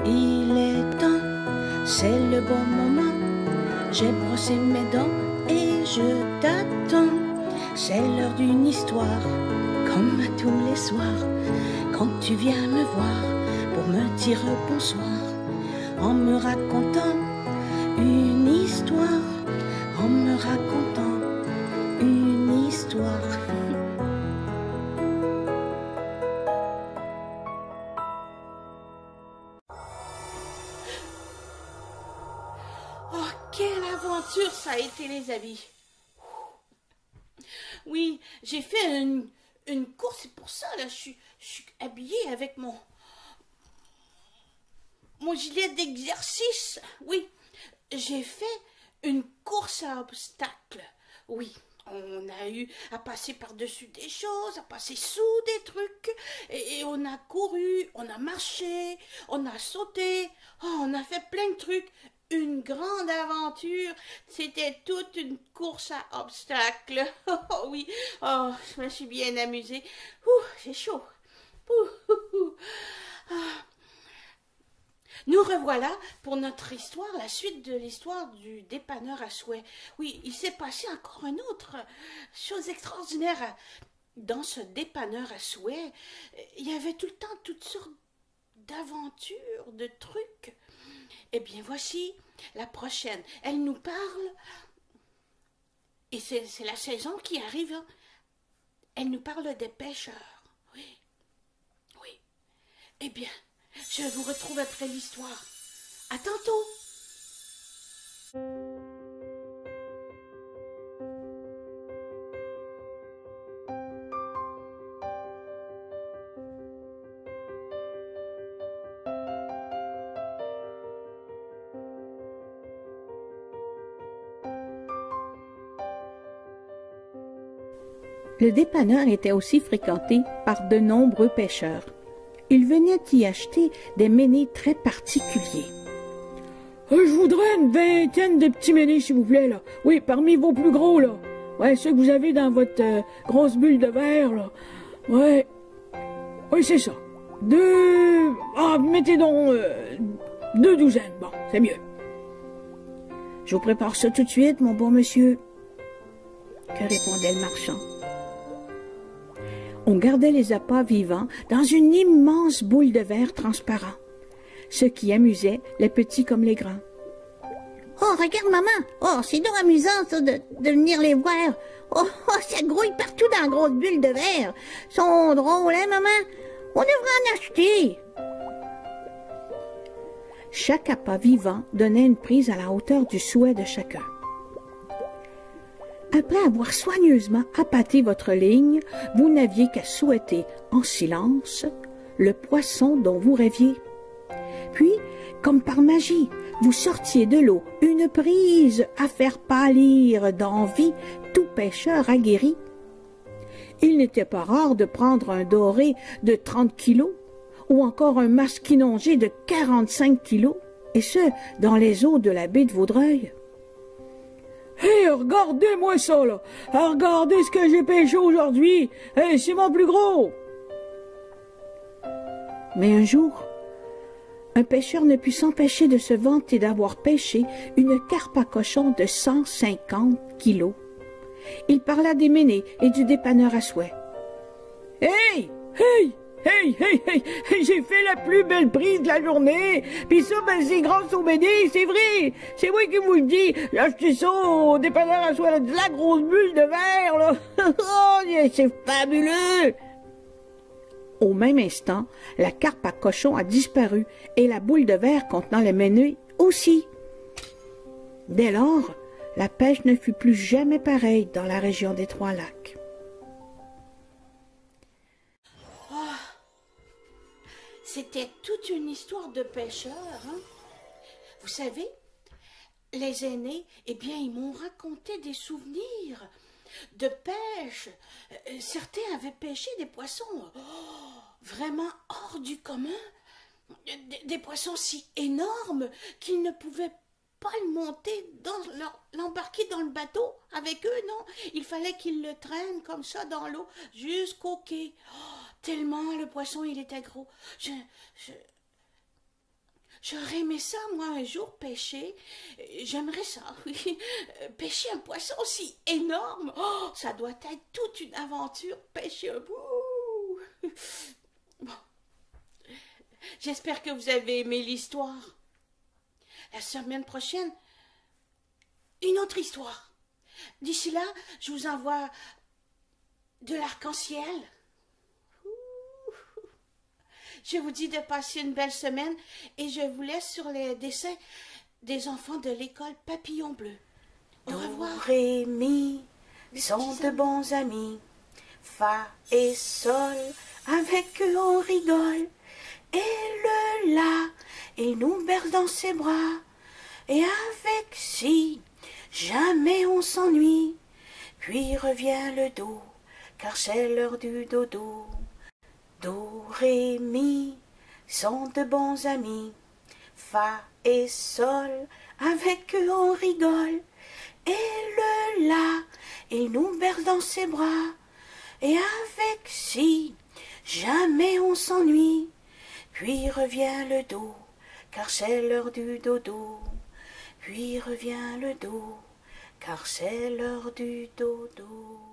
Il est temps, c'est le bon moment. J'ai brossé mes dents et je t'attends. C'est l'heure d'une histoire, comme à tous les soirs. Quand tu viens me voir pour me dire bonsoir, en me racontant une histoire, en me racontant une histoire. Oh, quelle aventure ça a été, les amis. Oui, j'ai fait une course, c'est pour ça, là, je suis habillée avec mon gilet d'exercice. Oui, j'ai fait une course à obstacles. Oui, on a eu à passer par-dessus des choses, à passer sous des trucs, et on a couru, on a marché, on a sauté, oh, on a fait plein de trucs. Une grande aventure, c'était toute une course à obstacles. Oh oui, oh, je me suis bien amusée. Ouh, c'est chaud. Ouh, ouh, ouh. Ah. Nous revoilà pour notre histoire, la suite de l'histoire du dépanneur à souhait. Oui, il s'est passé encore une autre chose extraordinaire dans ce dépanneur à souhait. Il y avait tout le temps toutes sortes d'aventures, de trucs. Eh bien, voici la prochaine. Elle nous parle, et c'est la saison qui arrive, hein. Elle nous parle des pêcheurs. Oui, oui. Eh bien, je vous retrouve après l'histoire. À tantôt. Le dépanneur était aussi fréquenté par de nombreux pêcheurs. Ils venaient y acheter des ménés très particuliers. Je voudrais une vingtaine de petits ménés, s'il vous plaît, là. Oui, parmi vos plus gros, là. Ouais, ceux que vous avez dans votre grosse bulle de verre, là. Ouais. Oui, c'est ça. Mettez donc 2 douzaines. Bon, c'est mieux. Je vous prépare ça tout de suite, mon bon monsieur. Que répondait le marchand? On gardait les appâts vivants dans une immense boule de verre transparent, ce qui amusait les petits comme les grands. « Oh, regarde, maman! Oh, c'est donc amusant, ça, de venir les voir! Oh, ça grouille partout dans la grosse bulle de verre! Ils sont drôles, hein, maman? On devrait en acheter! » Chaque appât vivant donnait une prise à la hauteur du souhait de chacun. Après avoir soigneusement appâté votre ligne, vous n'aviez qu'à souhaiter en silence le poisson dont vous rêviez. Puis, comme par magie, vous sortiez de l'eau une prise à faire pâlir d'envie tout pêcheur aguerri. Il n'était pas rare de prendre un doré de 30 kilos ou encore un masquinongé de 45 kilos, et ce, dans les eaux de la baie de Vaudreuil. Hé, regardez-moi ça, là! Regardez ce que j'ai pêché aujourd'hui! Hé, c'est mon plus gros! Mais un jour, un pêcheur ne put s'empêcher de se vanter d'avoir pêché une carpe à cochon de 150 kilos. Il parla des ménés et du dépanneur à souhait. Hey! Hey! Hey, hey, hey, hey, j'ai fait la plus belle prise de la journée. Puis ça, ben, c'est grâce au méné, c'est vrai. C'est moi qui vous le dis. J'ai acheté ça au dépanneur à soie, de la grosse bulle de verre, là. Oh, c'est fabuleux. Au même instant, la carpe à cochon a disparu et la boule de verre contenant les ménés aussi. Dès lors, la pêche ne fut plus jamais pareille dans la région des Trois-Lacs. C'était toute une histoire de pêcheurs, hein? Vous savez, les aînés, eh bien, ils m'ont raconté des souvenirs de pêche. Certains avaient pêché des poissons vraiment hors du commun, des poissons si énormes qu'ils ne pouvaient pas le monter, l'embarquer dans le bateau avec eux, non. Il fallait qu'ils le traînent comme ça dans l'eau jusqu'au quai. Oh, tellement le poisson il était gros. J'aurais aimé ça, moi, un jour, pêcher. J'aimerais ça, oui. Pêcher un poisson aussi énorme. Oh, ça doit être toute une aventure, pêcher un bout. Bon. J'espère que vous avez aimé l'histoire. La semaine prochaine, une autre histoire. D'ici là, je vous envoie de l'arc-en-ciel. Je vous dis de passer une belle semaine et je vous laisse sur les dessins des enfants de l'école Papillon Bleu. Au revoir. Do, ré, mi sont de bons amis. Fa et sol, avec eux on rigole. Et le la, il nous berce dans ses bras. Et avec si, jamais on s'ennuie. Puis revient le do, car c'est l'heure du dodo. Do, ré, mi sont de bons amis. Fa et sol, avec eux on rigole. Et le la, il nous berce dans ses bras. Et avec si, jamais on s'ennuie. Puis revient le do, car c'est l'heure du dodo. Puis revient le do, car c'est l'heure du dodo.